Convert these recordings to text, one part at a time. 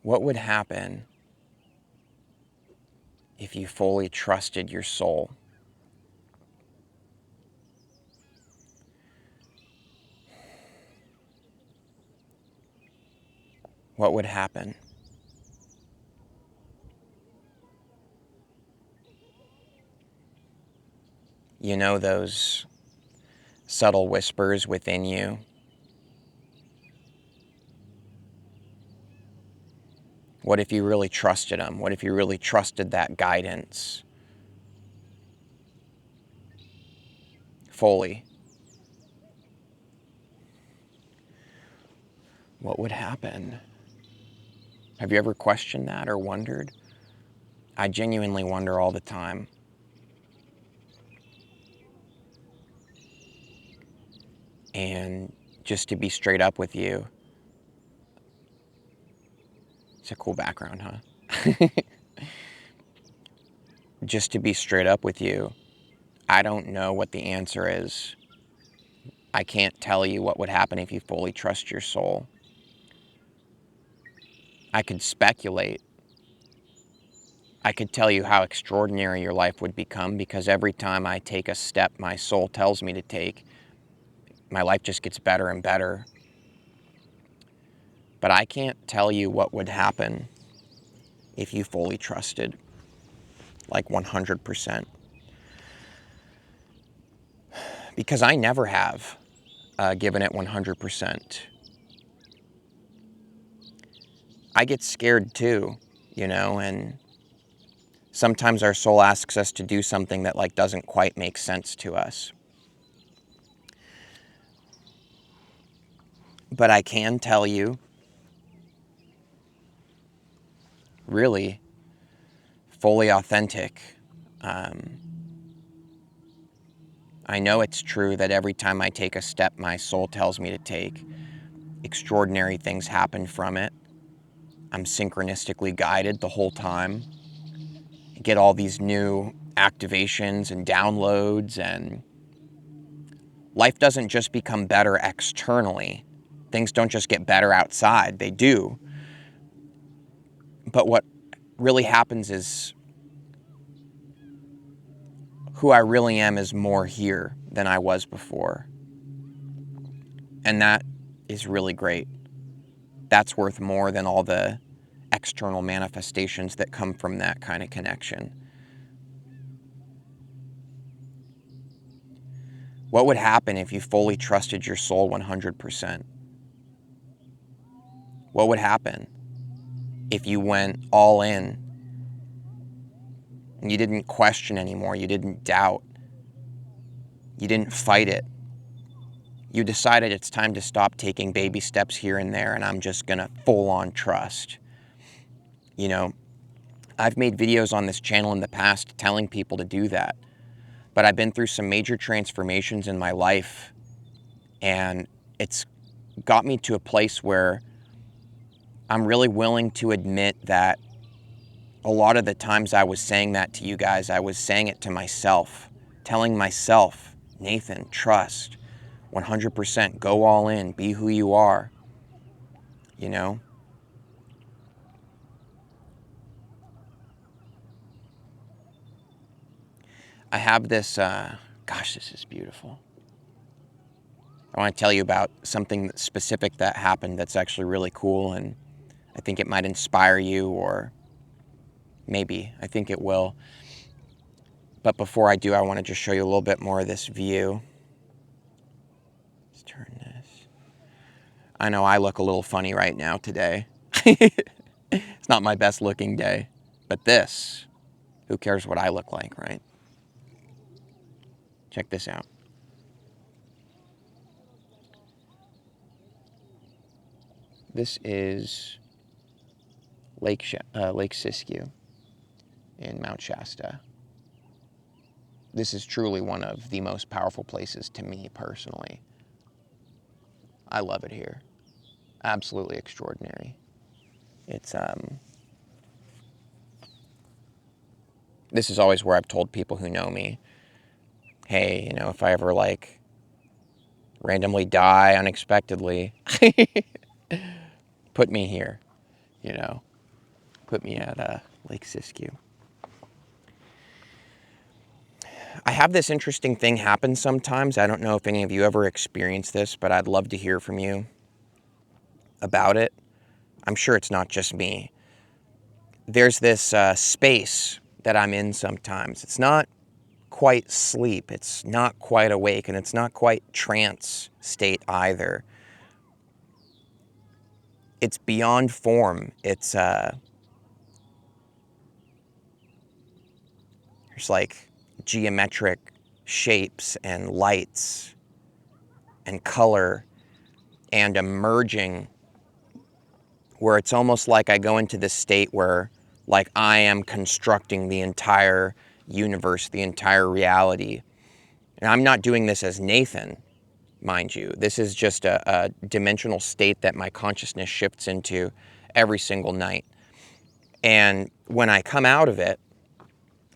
What would happen if you fully trusted your soul? What would happen? You know those subtle whispers within you? What if you really trusted them? What if you really trusted that guidance fully? What would happen? Have you ever questioned that or wondered? I genuinely wonder all the time. And just to be straight up with you, it's a cool background, huh? Just to be straight up with you, I don't know what the answer is. I can't tell you what would happen if you fully trust your soul. I could speculate. I could tell you how extraordinary your life would become, because every time I take a step my soul tells me to take, my life just gets better and better. But I can't tell you what would happen if you fully trusted, like 100%. Because I never have given it 100%. I get scared too, and sometimes our soul asks us to do something that doesn't quite make sense to us. But I can tell you, really, fully authentic. I know it's true that every time I take a step my soul tells me to take, extraordinary things happen from it. I'm synchronistically guided the whole time. I get all these new activations and downloads, and life doesn't just become better externally. Things don't just get better outside, they do. But what really happens is who I really am is more here than I was before. And that is really great. That's worth more than all the external manifestations that come from that kind of connection. What would happen if you fully trusted your soul 100%? What would happen if you went all in and you didn't question anymore, you didn't doubt, you didn't fight it? You decided it's time to stop taking baby steps here and there, and I'm just gonna full on trust. I've made videos on this channel in the past telling people to do that, but I've been through some major transformations in my life, and it's got me to a place where I'm really willing to admit that a lot of the times I was saying that to you guys, I was saying it to myself, telling myself, Nathan, trust, 100%, go all in, be who you are, I have this, gosh, this is beautiful. I want to tell you about something specific that happened that's actually really cool, and I think it might inspire you, or maybe, I think it will. But before I do, I want to just show you a little bit more of this view. Let's turn this. I know I look a little funny right now today. It's not my best looking day, but this, who cares what I look like, right? Check this out. This is Lake Siskiyou in Mount Shasta. This is truly one of the most powerful places to me personally. I love it here. Absolutely extraordinary. It's this is always where I've told people who know me, hey, if I ever randomly die unexpectedly, put me here, put me at Lake Siskiyou. I have this interesting thing happen sometimes. I don't know if any of you ever experienced this, but I'd love to hear from you about it. I'm sure it's not just me. There's this space that I'm in sometimes. It's not quite sleep, it's not quite awake, and it's not quite trance state either. It's beyond form. It's there's like geometric shapes and lights and color and emerging, where it's almost like I go into this state where like I am constructing the entire universe, the entire reality. And I'm not doing this as Nathan, mind you. This is just a dimensional state that my consciousness shifts into every single night. And when I come out of it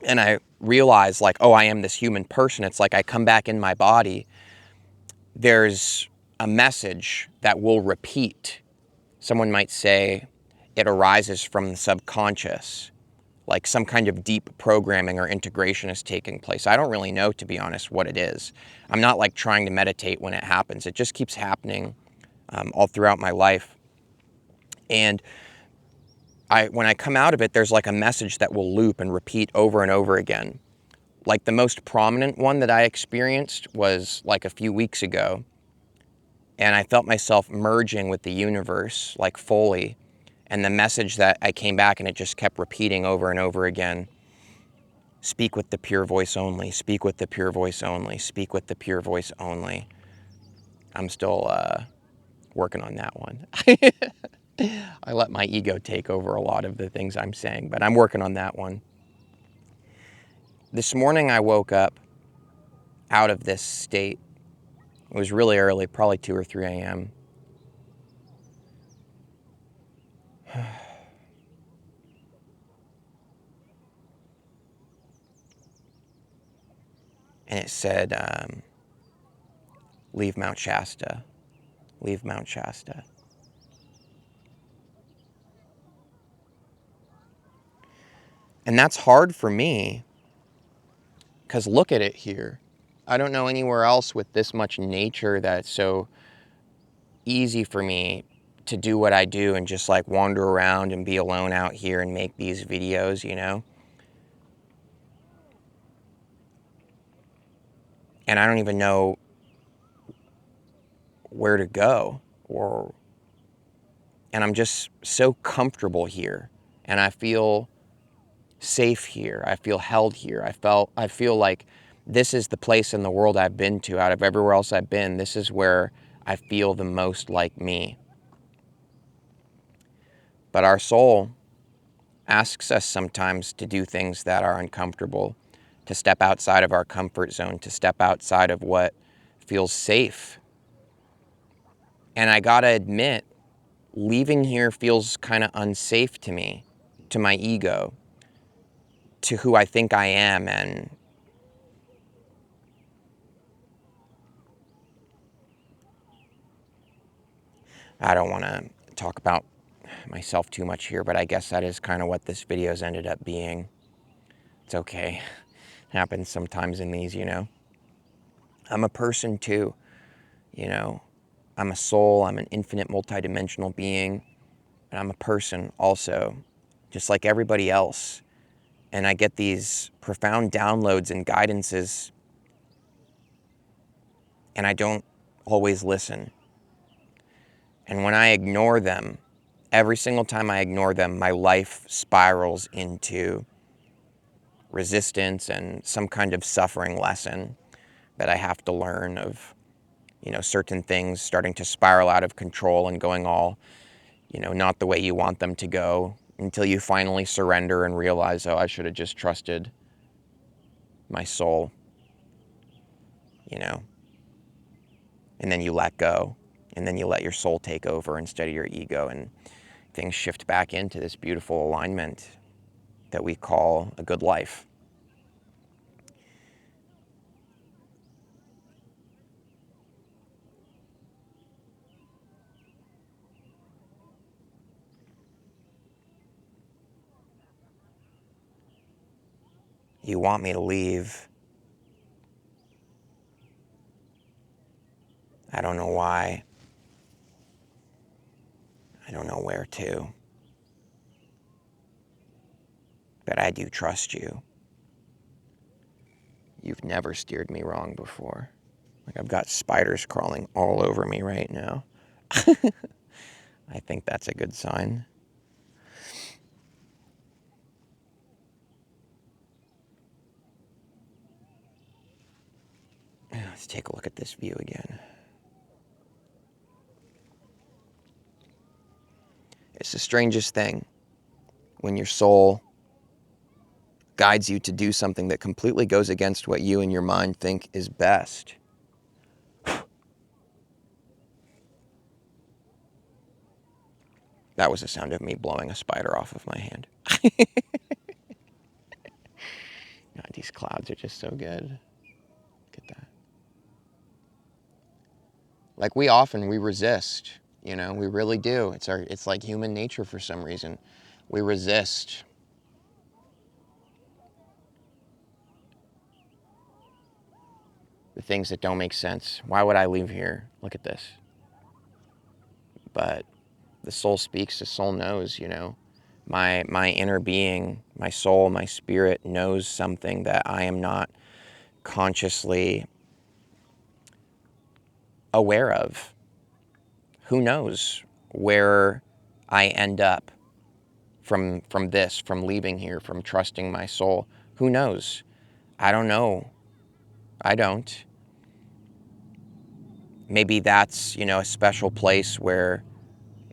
and I realize like, oh, I am this human person, it's like I come back in my body. There's a message that will repeat. Someone might say it arises from the subconscious, like some kind of deep programming or integration is taking place. I don't really know, to be honest, what it is. I'm not like trying to meditate when it happens. It just keeps happening all throughout my life. And when I come out of it, there's like a message that will loop and repeat over and over again. Like the most prominent one that I experienced was like a few weeks ago. And I felt myself merging with the universe, like fully. And the message that I came back and it just kept repeating over and over again. Speak with the pure voice only. Speak with the pure voice only. Speak with the pure voice only. I'm still working on that one. I let my ego take over a lot of the things I'm saying, but I'm working on that one. This morning I woke up out of this state. It was really early, probably 2 or 3 a.m. And it said, leave Mount Shasta. Leave Mount Shasta. And that's hard for me, because look at it here. I don't know anywhere else with this much nature that's so easy for me to do what I do and just like wander around and be alone out here and make these videos, you know? And I don't even know where to go, and I'm just so comfortable here, and I feel safe here. I feel held here. I feel like this is the place in the world I've been to. Out of everywhere else I've been, this is where I feel the most like me. But our soul asks us sometimes to do things that are uncomfortable, to step outside of our comfort zone, to step outside of what feels safe. And I gotta admit, leaving here feels kind of unsafe to me, to my ego, to who I think I am. And I don't want to talk about myself too much here, but I guess that is kind of what this video's ended up being. It's okay. It happens sometimes in these, you know. I'm a person too, you know. I'm a soul. I'm an infinite multidimensional being. And I'm a person also, just like everybody else. And I get these profound downloads and guidances, and I don't always listen. And when I ignore them, every single time I ignore them, my life spirals into resistance and some kind of suffering lesson that I have to learn of, you know, certain things starting to spiral out of control and going all, you know, not the way you want them to go, until you finally surrender and realize, oh, I should have just trusted my soul, you know. And then you let go, and then you let your soul take over instead of your ego, and things shift back into this beautiful alignment that we call a good life. You want me to leave. I don't know why. I don't know where to. But I do trust you. You've never steered me wrong before. Like, I've got spiders crawling all over me right now. I think that's a good sign. Let's take a look at this view again. It's the strangest thing when your soul guides you to do something that completely goes against what you and your mind think is best. That was the sound of me blowing a spider off of my hand. God, these clouds are just so good. Look at that. Like, we resist, you know, we really do. It's like human nature for some reason. We resist. The things that don't make sense. Why would I leave here? Look at this. But the soul speaks, the soul knows, you know. My inner being, my soul, my spirit knows something that I am not consciously aware of. Who knows where I end up from leaving here, from trusting my soul? Who knows? I don't know. I don't. Maybe that's, you know, a special place where,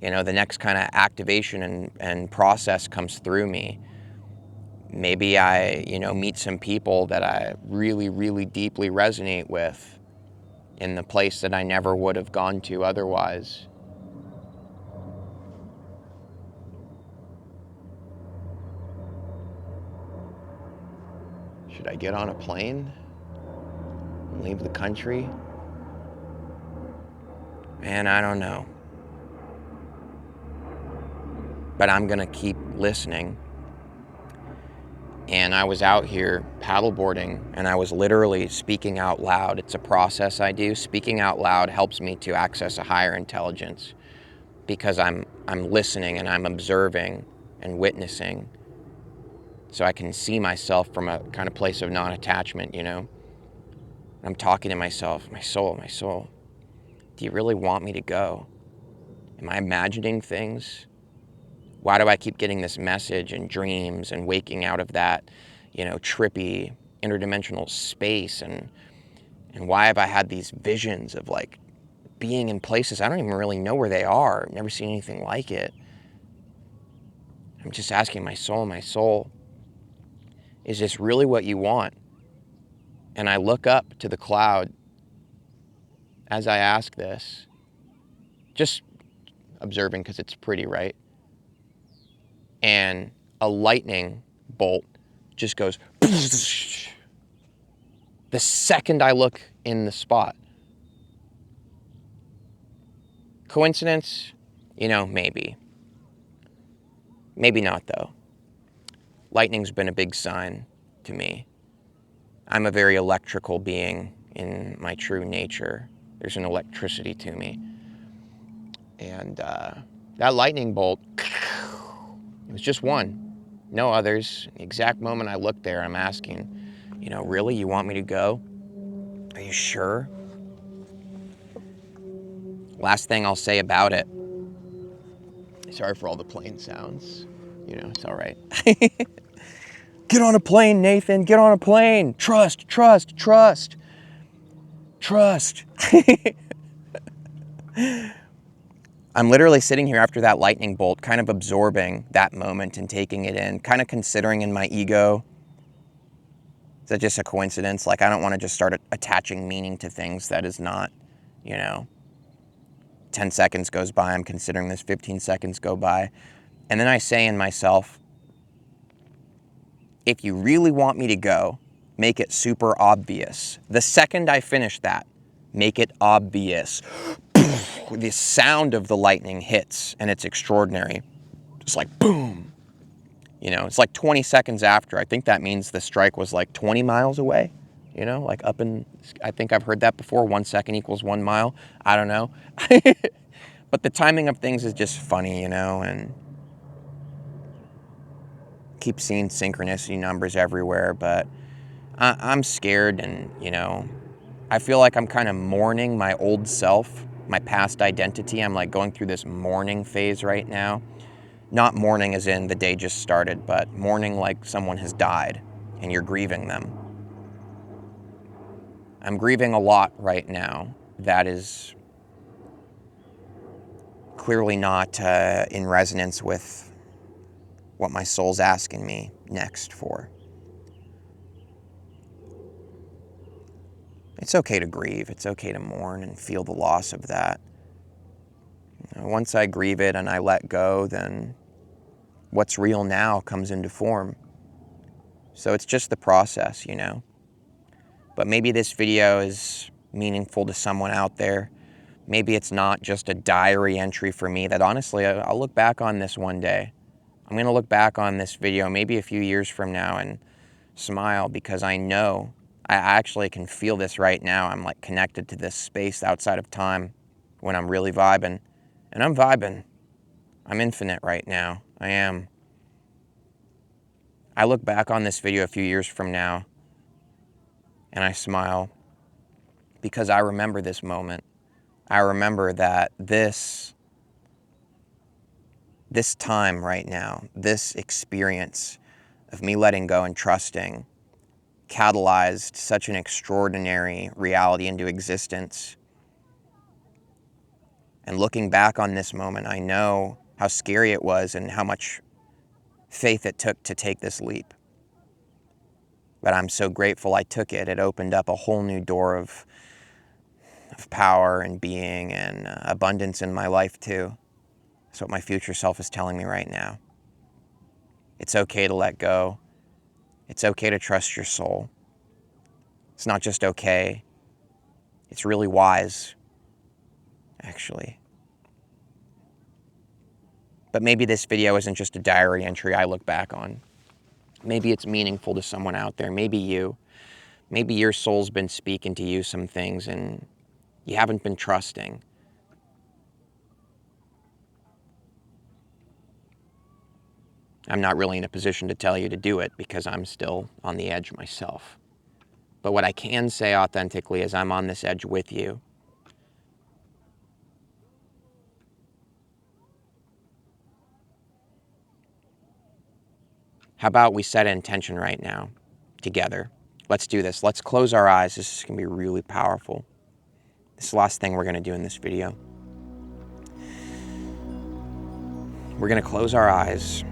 you know, the next kind of activation and process comes through me. Maybe I, you know, meet some people that I really, really deeply resonate with in the place that I never would have gone to otherwise. Should I get on a plane and leave the country? Man, I don't know. But I'm going to keep listening. And I was out here paddleboarding, and I was literally speaking out loud. It's a process I do. Speaking out loud helps me to access a higher intelligence because I'm listening and I'm observing and witnessing, so I can see myself from a kind of place of non-attachment, you know? I'm talking to myself, my soul. Do you really want me to go? Am I imagining things? Why do I keep getting this message and dreams and waking out of that, you know, trippy interdimensional space? And why have I had these visions of like being in places I don't even really know where they are? Never seen anything like it. I'm just asking my soul, is this really what you want? And I look up to the cloud as I ask this, just observing because it's pretty, right? And a lightning bolt just goes the second I look in the spot. Coincidence? You know, maybe. Maybe not, though. Lightning's been a big sign to me. I'm a very electrical being in my true nature. There's an electricity to me. And that lightning bolt, it was just one. No others. The exact moment I looked there, I'm asking, you know, really? You want me to go? Are you sure? Last thing I'll say about it. Sorry for all the plane sounds. You know, it's all right. Get on a plane, Nathan. Get on a plane. Trust. I'm literally sitting here after that lightning bolt, kind of absorbing that moment and taking it in, kind of considering in my ego, is that just a coincidence? Like, I don't want to just start attaching meaning to things that is not, you know, 10 seconds goes by, I'm considering this, 15 seconds go by. And then I say in myself, if you really want me to go, make it super obvious. The second I finish that, make it obvious. The sound of the lightning hits, and it's extraordinary. Just like boom. You know, it's like 20 seconds after. I think that means the strike was like 20 miles away. You know, like up in, I think I've heard that before, 1 second equals 1 mile. I don't know. But the timing of things is just funny, you know, and keep seeing synchronicity numbers everywhere. But I'm scared, and, you know, I feel like I'm kind of mourning my old self, my past identity. I'm like going through this mourning phase right now. Not mourning as in the day just started, but mourning like someone has died and you're grieving them. I'm grieving a lot right now that is clearly not in resonance with what my soul's asking me next for. It's okay to grieve. It's okay to mourn and feel the loss of that. You know, once I grieve it and I let go, then what's real now comes into form. So it's just the process, you know. But maybe this video is meaningful to someone out there. Maybe it's not just a diary entry for me that honestly, I'll look back on this one day. I'm going to look back on this video maybe a few years from now and smile, because I know, I actually can feel this right now. I'm like connected to this space outside of time when I'm really vibing. And I'm vibing. I'm infinite right now. I am. I look back on this video a few years from now and I smile because I remember this moment. I remember that this time right now, this experience of me letting go and trusting, catalyzed such an extraordinary reality into existence. And looking back on this moment, I know how scary it was and how much faith it took to take this leap. But I'm so grateful I took it. It opened up a whole new door of power and being and abundance in my life too. That's what my future self is telling me right now. It's okay to let go. It's okay to trust your soul. It's not just okay. It's really wise, actually. But maybe this video isn't just a diary entry I look back on. Maybe it's meaningful to someone out there. Maybe you. Maybe your soul's been speaking to you some things and you haven't been trusting. I'm not really in a position to tell you to do it because I'm still on the edge myself. But what I can say authentically is I'm on this edge with you. How about we set an intention right now together? Let's do this. Let's close our eyes. This is going to be really powerful. This is the last thing we're going to do in this video. We're going to close our eyes.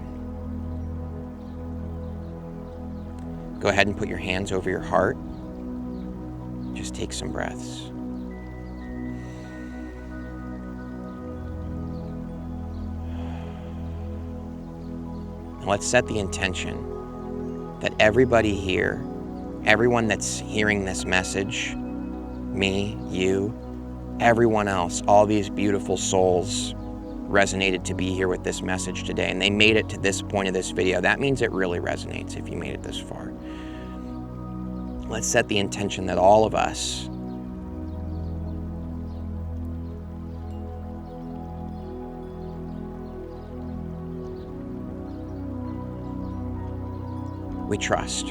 Go ahead and put your hands over your heart. Just take some breaths. And let's set the intention that everybody here, everyone that's hearing this message, me, you, everyone else, all these beautiful souls resonated to be here with this message today, and they made it to this point of this video. That means it really resonates if you made it this far. Let's set the intention that all of us we trust.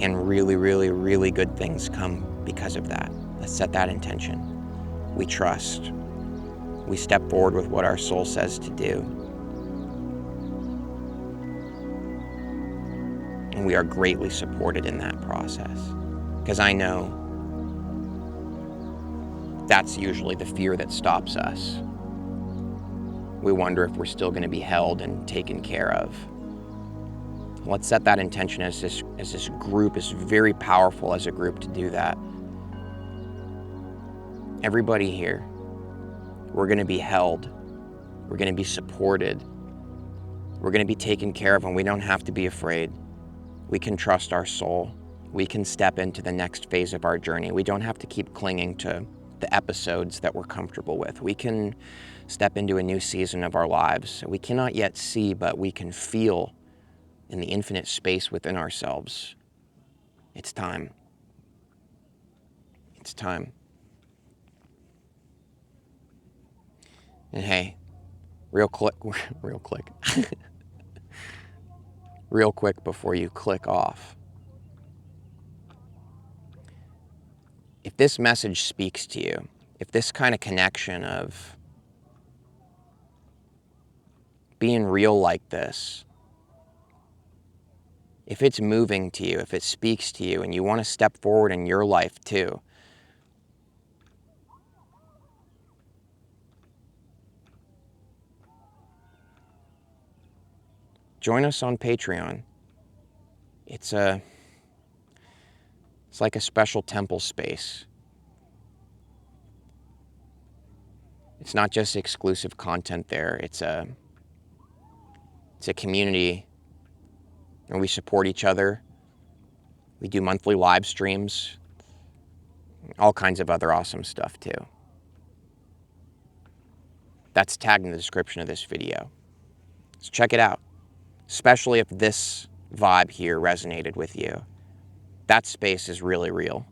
And really, really, really good things come because of that. Let's set that intention. We trust. We step forward with what our soul says to do. And we are greatly supported in that process. Because I know that's usually the fear that stops us. We wonder if we're still going to be held and taken care of. Let's set that intention as this group is very powerful as a group to do that. Everybody here, we're going to be held. We're going to be supported. We're going to be taken care of, and we don't have to be afraid. We can trust our soul. We can step into the next phase of our journey. We don't have to keep clinging to the episodes that we're comfortable with. We can step into a new season of our lives. We cannot yet see, but we can feel in the infinite space within ourselves. It's time. It's time. And hey, real quick before you click off. If this message speaks to you, if this kind of connection of being real like this, if it's moving to you, if it speaks to you, and you want to step forward in your life too, join us on Patreon. It's like a special temple space. It's not just exclusive content there. It's a community, and we support each other. We do monthly live streams, all kinds of other awesome stuff too. That's tagged in the description of this video. So check it out, especially if this vibe here resonated with you. That space is really real,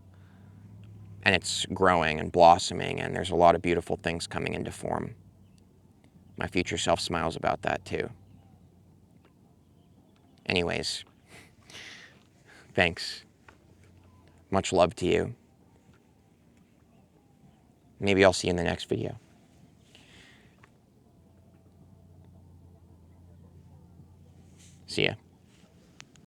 and it's growing and blossoming, and there's a lot of beautiful things coming into form. My future self smiles about that too. Anyways, thanks. Much love to you. Maybe I'll see you in the next video. See ya.